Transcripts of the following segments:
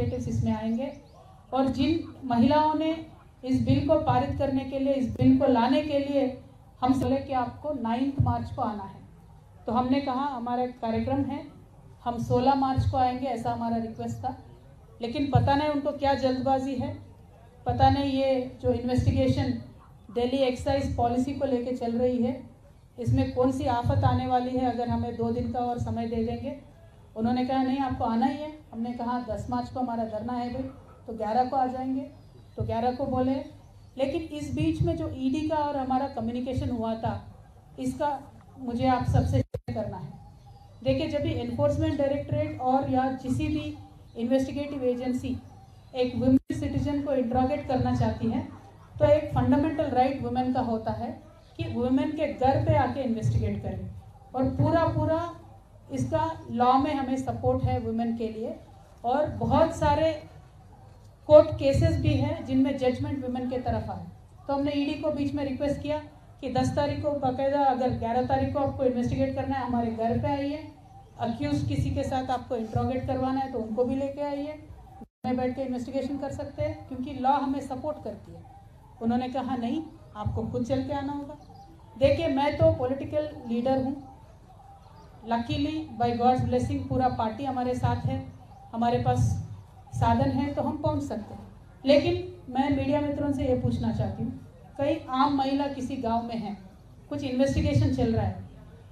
इसमें आएंगे और जिन महिलाओं ने इस बिल को पारित करने के लिए, इस बिल को लाने के लिए हम बोले कि आपको 9 मार्च को आना है, तो हमने कहा हमारा एक कार्यक्रम है, हम 16 मार्च को आएंगे, ऐसा हमारा रिक्वेस्ट था। लेकिन पता नहीं उनको क्या जल्दबाजी है, पता नहीं ये जो इन्वेस्टिगेशन दिल्ली एक्साइज पॉलिसी को लेके चल रही है, इसमें कौन सी आफत आने वाली है अगर हमें 2 दिन का और समय दे देंगे। उन्होंने कहा नहीं आपको आना ही है। हमने कहा 10 मार्च को हमारा धरना है भाई, तो 11 को आ जाएंगे, तो 11 को बोले। लेकिन इस बीच में जो ईडी का और हमारा कम्युनिकेशन हुआ था, इसका मुझे आप सबसे शेयर करना है। देखिए, जब भी एनफोर्समेंट डायरेक्टरेट और या किसी भी इन्वेस्टिगेटिव एजेंसी एक वुमेन सिटीजन को इंट्रोगेट करना चाहती है, तो एक फंडामेंटल राइट वुमेन का होता है कि वुमेन के घर पे आके इन्वेस्टिगेट करें, और पूरा इसका लॉ में हमें सपोर्ट है वुमेन के लिए। और बहुत सारे कोर्ट केसेस भी हैं जिनमें जजमेंट वुमेन के तरफ आए। तो हमने ईडी को बीच में रिक्वेस्ट किया कि 10 तारीख को बाकायदा, अगर 11 तारीख को आपको इन्वेस्टिगेट करना है हमारे घर पे आइए, अक्यूज किसी के साथ आपको इंट्रोगेट करवाना है तो उनको भी लेके आइए, में बैठ के इन्वेस्टिगेशन कर सकते हैं, क्योंकि लॉ हमें सपोर्ट करती है। उन्होंने कहा नहीं, आपको खुद चल के आना होगा। देखिए, मैं तो पॉलिटिकल लीडर हूँ, लकीली बाय गॉड्स ब्लेसिंग पूरा पार्टी हमारे साथ है, हमारे पास साधन है तो हम पहुंच सकते हैं। लेकिन मैं मीडिया मित्रों से ये पूछना चाहती हूँ, कई आम महिला किसी गांव में है, कुछ इन्वेस्टिगेशन चल रहा है,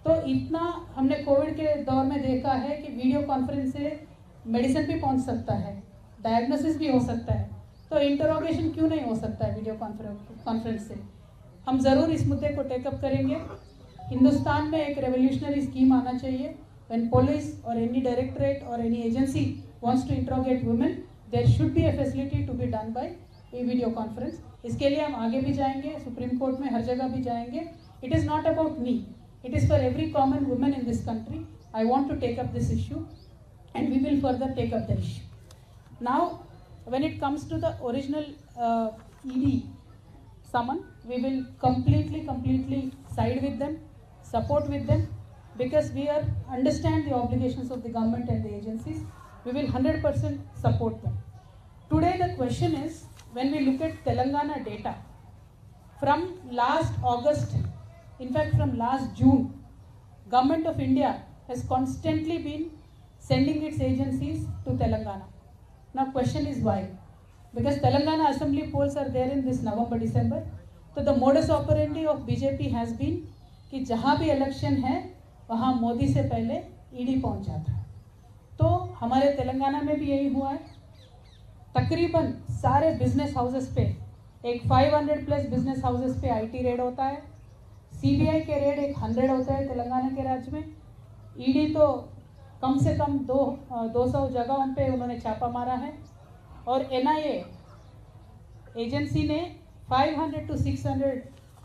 तो इतना हमने कोविड के दौर में देखा है कि वीडियो कॉन्फ्रेंस से मेडिसिन भी पहुंच सकता है, डायग्नोसिस भी हो सकता है, तो इंटरोगेशन क्यों नहीं हो सकता है वीडियो कॉन्फ्रेंस से। हम ज़रूर इस मुद्दे को टेकअप करेंगे। हिंदुस्तान में एक रेवोल्यूशनरी स्कीम आना चाहिए। व्हेन पुलिस और एनी डायरेक्टरेट और any agency wants to interrogate women, there should be a facility to be done by a video conference. इसके लिए हम आगे भी जाएंगे, सुप्रीम कोर्ट में हर जगह भी जाएंगे। It is not about me, it is for every common woman in this country. I want to take up this issue and we will further take up the issue. Now, when it comes to the original ED summon, we will completely side with them, support with them, because we understand the obligations of the government and the agencies. We will 100% support them. Today the question is, when we look at Telangana data, from last August, in fact from last June, Government of India has constantly been sending its agencies to Telangana. Now question is why? Because Telangana assembly polls are there in this November, December. So the modus operandi of BJP has been कि जहाँ भी election है वहाँ मोदी से पहले ED पहुँच जाता है। तो हमारे तेलंगाना में भी यही हुआ है। तकरीबन सारे बिजनेस हाउसेस पे, एक 500+ बिजनेस हाउसेस पे आईटी रेड होता है, सीबीआई के रेड एक 100 होता है तेलंगाना के राज्य में। ईडी तो कम से कम 200 जगहों पे उन्होंने छापा मारा है, और एनआईए एजेंसी ने 500 to 600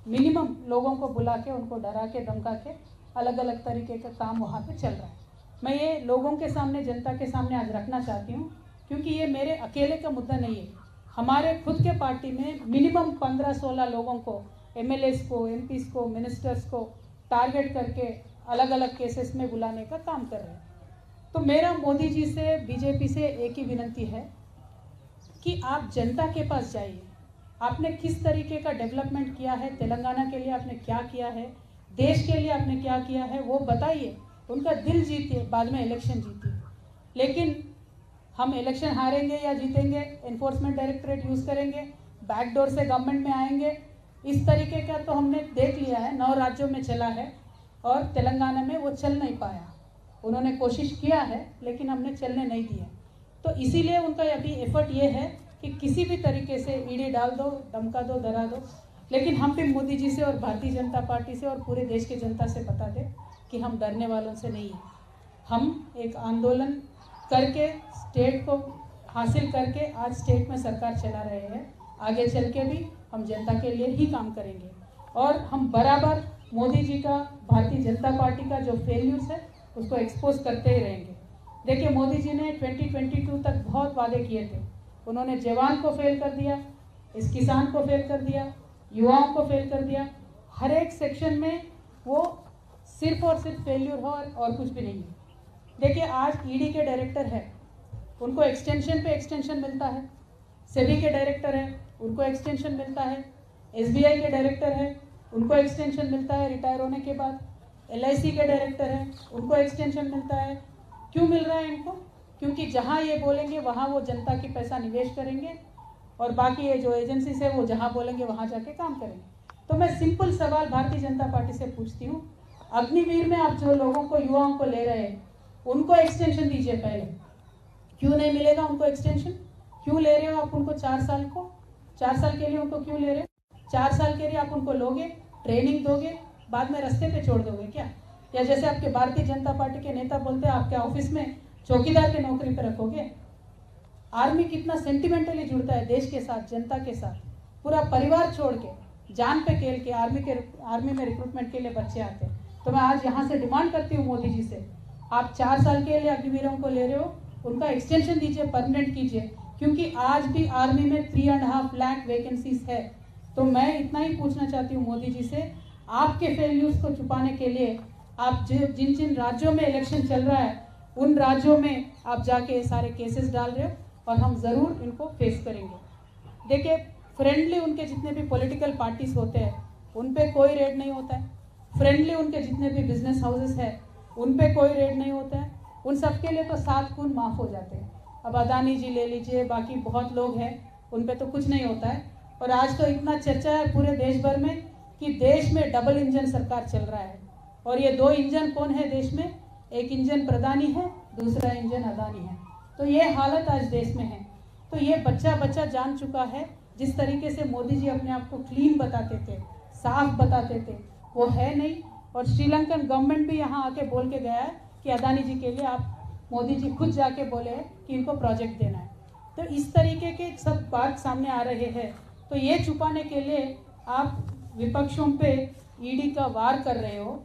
मिनिमम लोगों को बुला के, उनको डरा के, धमका के, अलग अलग तरीके का काम वहाँ पे चल रहा है। मैं ये लोगों के सामने, जनता के सामने आज रखना चाहती हूँ, क्योंकि ये मेरे अकेले का मुद्दा नहीं है। हमारे खुद के पार्टी में मिनिमम 15-16 लोगों को, एमएलएस को, एमपीस को, मिनिस्टर्स को टारगेट करके अलग अलग केसेस में बुलाने का काम कर रहे हैं। तो मेरा मोदी जी से, बीजेपी से एक ही विनती है कि आप जनता के पास जाइए, आपने किस तरीके का डेवलपमेंट किया है, तेलंगाना के लिए आपने क्या किया है, देश के लिए आपने क्या किया है, वो बताइए, उनका दिल जीतिए, बाद में इलेक्शन जीतिए। लेकिन हम इलेक्शन हारेंगे या जीतेंगे, एनफोर्समेंट डायरेक्टरेट यूज़ करेंगे, बैकडोर से गवर्नमेंट में आएंगे, इस तरीके का तो हमने देख लिया है, 9 राज्यों में चला है, और तेलंगाना में वो चल नहीं पाया। उन्होंने कोशिश किया है लेकिन हमने चलने नहीं दिया। तो इसीलिए उनका अभी एफर्ट ये है कि किसी भी तरीके से ईडी डाल दो, धमका दो, डरा दो। लेकिन हम भी मोदी जी से और भारतीय जनता पार्टी से और पूरे देश की जनता से बता दें कि हम डरने वालों से नहीं हैं। हम एक आंदोलन करके, स्टेट को हासिल करके आज स्टेट में सरकार चला रहे हैं। आगे चल के भी हम जनता के लिए ही काम करेंगे, और हम बराबर मोदी जी का, भारतीय जनता पार्टी का जो फेल्यूर्स है उसको एक्सपोज करते ही रहेंगे। देखिए, मोदी जी ने 2022 तक बहुत वादे किए थे। उन्होंने जवान को फेल कर दिया, इस किसान को फेल कर दिया, युवाओं को फेल कर दिया। हर एक सेक्शन में वो सिर्फ और सिर्फ फेल्यूर हो और कुछ भी नहीं है। देखिए, आज ईडी के डायरेक्टर है, उनको एक्सटेंशन पे एक्सटेंशन मिलता है। सेबी के डायरेक्टर है, उनको एक्सटेंशन मिलता है। एसबीआई के डायरेक्टर है, उनको एक्सटेंशन मिलता है रिटायर होने के बाद। एलआईसी के डायरेक्टर है, उनको एक्सटेंशन मिलता है। क्यों मिल रहा है इनको? क्योंकि जहाँ ये बोलेंगे वहाँ वो जनता की पैसा निवेश करेंगे और बाकी ये जो एजेंसीज है वो जहाँ बोलेंगे वहाँ जाके काम करेंगे। तो मैं सिंपल सवाल भारतीय जनता पार्टी से पूछती हूँ, अग्निवीर में आप जो लोगों को, युवाओं को ले रहे हैं, उनको एक्सटेंशन दीजिए पहले। क्यों नहीं मिलेगा उनको एक्सटेंशन? क्यों ले रहे हो आप उनको 4 साल को? 4 साल के लिए उनको क्यों ले रहे हो? 4 साल के लिए आप उनको लोगे, ट्रेनिंग दोगे, बाद में रास्ते पे छोड़ दोगे क्या? या जैसे आपके भारतीय जनता पार्टी के नेता बोलते हैं आपके ऑफिस में चौकीदार के नौकरी पे रखोगे? आर्मी कितना सेंटिमेंटली जुड़ता है देश के साथ, जनता के साथ। पूरा परिवार छोड़ के, जान पे खेल के आर्मी में रिक्रूटमेंट के लिए बच्चे आते हैं। तो मैं आज यहाँ से डिमांड करती हूँ मोदी जी से, आप 4 साल के लिए अग्निवीरों को ले रहे हो, उनका एक्सटेंशन दीजिए, परमानेंट कीजिए, क्योंकि आज भी आर्मी में 3.5 लाख वैकेंसीज है। तो मैं इतना ही पूछना चाहती हूँ मोदी जी से, आपके फेल्यूर्स को छुपाने के लिए आप जिन जिन राज्यों में इलेक्शन चल रहा है उन राज्यों में आप जाके सारे केसेस डाल रहे हो और हम ज़रूर इनको फेस करेंगे। देखिए, फ्रेंडली उनके जितने भी पॉलिटिकल पार्टीज होते हैं उन पे कोई रेड नहीं होता है। फ्रेंडली उनके जितने भी बिजनेस हाउसेस हैं उन पे कोई रेड नहीं होता है। उन सब के लिए तो 7 खून माफ़ हो जाते हैं। अब अदानी जी ले लीजिए, बाकी बहुत लोग हैं, उन पे तो कुछ नहीं होता है। और आज तो इतना चर्चा है पूरे देश भर में कि देश में डबल इंजन सरकार चल रहा है। और ये 2 इंजन कौन है देश में? एक इंजन प्रधानी है, दूसरा इंजन अदानी है। तो ये हालत आज देश में है। तो ये बच्चा जान चुका है, जिस तरीके से मोदी जी अपने आप को क्लीन बताते थे, साफ बताते थे, वो है नहीं। और श्रीलंकन गवर्नमेंट भी यहाँ आके बोल के गया है कि अदानी जी के लिए आप, मोदी जी खुद जाके बोले हैं कि इनको प्रोजेक्ट देना है। तो इस तरीके के सब बात सामने आ रहे हैं। तो ये छुपाने के लिए आप विपक्षों पे ईडी का वार कर रहे हो,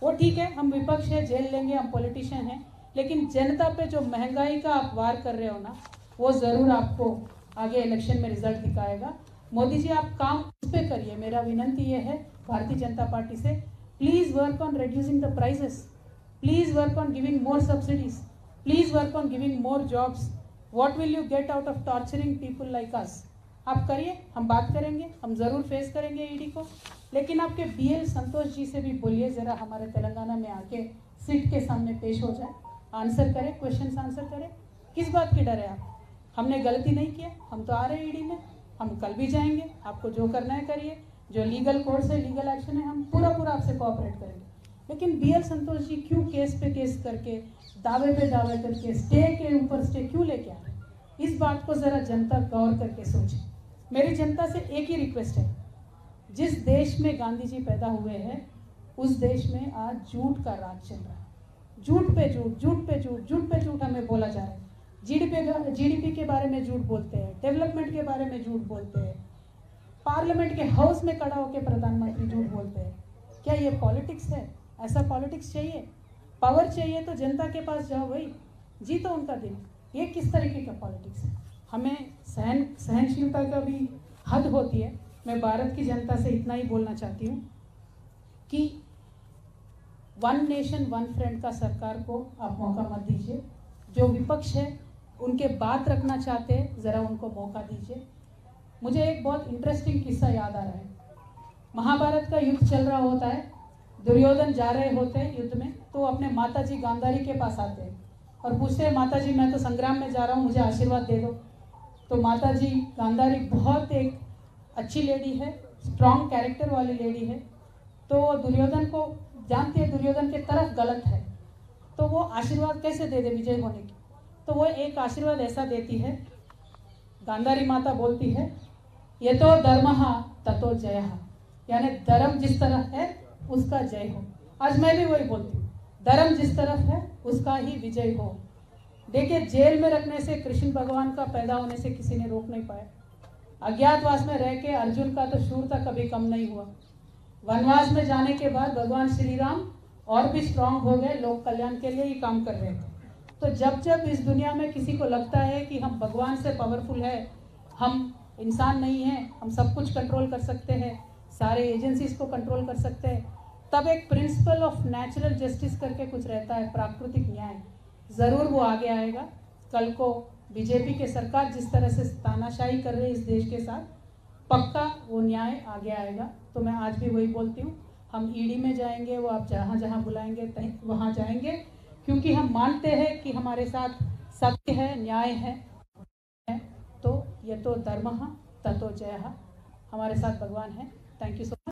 वो ठीक है, हम विपक्ष है, जेल लेंगे, हम पॉलिटिशियन हैं, लेकिन जनता पे जो महंगाई का आप वार कर रहे हो ना, वो ज़रूर आपको आगे इलेक्शन में रिजल्ट दिखाएगा। मोदी जी आप काम उस पर करिए। मेरा विनंती ये है भारतीय जनता पार्टी से, please work on reducing the prices, please work on giving more subsidies, please work on giving more jobs. What will you get out of torturing people like us? आप करिए, हम बात करेंगे, हम ज़रूर फेस करेंगे ईडी को। लेकिन आपके बीएल संतोष जी से भी बोलिए, ज़रा हमारे तेलंगाना में आके सिट के सामने पेश हो जाए, आंसर करें, क्वेश्चन आंसर करें। किस बात की डर है आप? हमने गलती नहीं किया, हम तो आ रहे हैं ईडी में, हम कल भी जाएंगे, आपको जो करना है करिए, जो लीगल कोर्स है, लीगल एक्शन है, हम पूरा आपसे कोऑपरेट करेंगे। लेकिन बीएल संतोष जी क्यों केस पे केस करके, दावे पे दावे करके, स्टे के ऊपर स्टे क्यों लेके आ रहे हैं? इस बात को ज़रा जनता गौर करके सोचे। मेरी जनता से एक ही रिक्वेस्ट है, जिस देश में गांधी जी पैदा हुए हैं उस देश में आज झूठ का राज चल रहा है। झूठ पे झूठ, झूठ पे झूठ, झूठ पे झूठ हमें बोला जा रहा है। जीडीपी के बारे में झूठ बोलते हैं, डेवलपमेंट के बारे में झूठ बोलते हैं, पार्लियामेंट के हाउस में खड़ा होकर प्रधानमंत्री झूठ बोलते हैं। क्या ये पॉलिटिक्स है? ऐसा पॉलिटिक्स चाहिए? पावर चाहिए तो जनता के पास जाओ भाई, जीतो उनका दिन। ये किस तरीके का पॉलिटिक्स है? हमें सहनशीलता का भी हद होती है। मैं भारत की जनता से इतना ही बोलना चाहती हूँ कि 1 नेशन 1 फ्रेंड का सरकार को आप मौका मत दीजिए। जो विपक्ष है उनके बात रखना चाहते हैं, ज़रा उनको मौका दीजिए। मुझे एक बहुत इंटरेस्टिंग किस्सा याद आ रहा है। महाभारत का युद्ध चल रहा होता है, दुर्योधन जा रहे होते हैं युद्ध में, तो अपने माता जी गांधारी के पास आते हैं और पूछते हैं, माता जी मैं तो संग्राम में जा रहा हूँ, मुझे आशीर्वाद दे दो। तो माता जी गांधारी बहुत एक अच्छी लेडी है, स्ट्रॉन्ग कैरेक्टर वाली लेडी है। तो दुर्योधन को जानती है दुर्योधन की तरफ गलत है, तो वो आशीर्वाद कैसे दे दे विजय होने की? तो वो एक आशीर्वाद ऐसा देती है, गांधारी माता बोलती है, ये तो धर्मः ततो जयः, यानी धर्म जिस तरफ है उसका जय हो। आज मैं भी वही बोलती हूँ, धर्म जिस तरफ है उसका ही विजय हो। देखिए, जेल में रखने से कृष्ण भगवान का पैदा होने से किसी ने रोक नहीं पाया। अज्ञातवास में रह के अर्जुन का तो शूरता कभी कम नहीं हुआ। वनवास में जाने के बाद भगवान श्री राम और भी स्ट्रांग हो गए, लोक कल्याण के लिए ही काम कर रहे थे। तो जब जब इस दुनिया में किसी को लगता है कि हम भगवान से पावरफुल है, हम इंसान नहीं हैं, हम सब कुछ कंट्रोल कर सकते हैं, सारे एजेंसीज को कंट्रोल कर सकते हैं, तब एक प्रिंसिपल ऑफ नेचुरल जस्टिस करके कुछ रहता है, प्राकृतिक न्याय, ज़रूर वो आगे आएगा। कल को बीजेपी की सरकार जिस तरह से तानाशाही कर रही है इस देश के साथ, पक्का वो न्याय आगे आएगा। तो मैं आज भी वही बोलती हूँ, हम ईडी में जाएंगे, वो आप जहाँ जहाँ बुलाएंगे वहाँ जाएंगे, क्योंकि हम मानते हैं कि हमारे साथ सत्य है, न्याय है। तो ये तो धर्मः ततो जयः, हमारे साथ भगवान है। Thank you so much.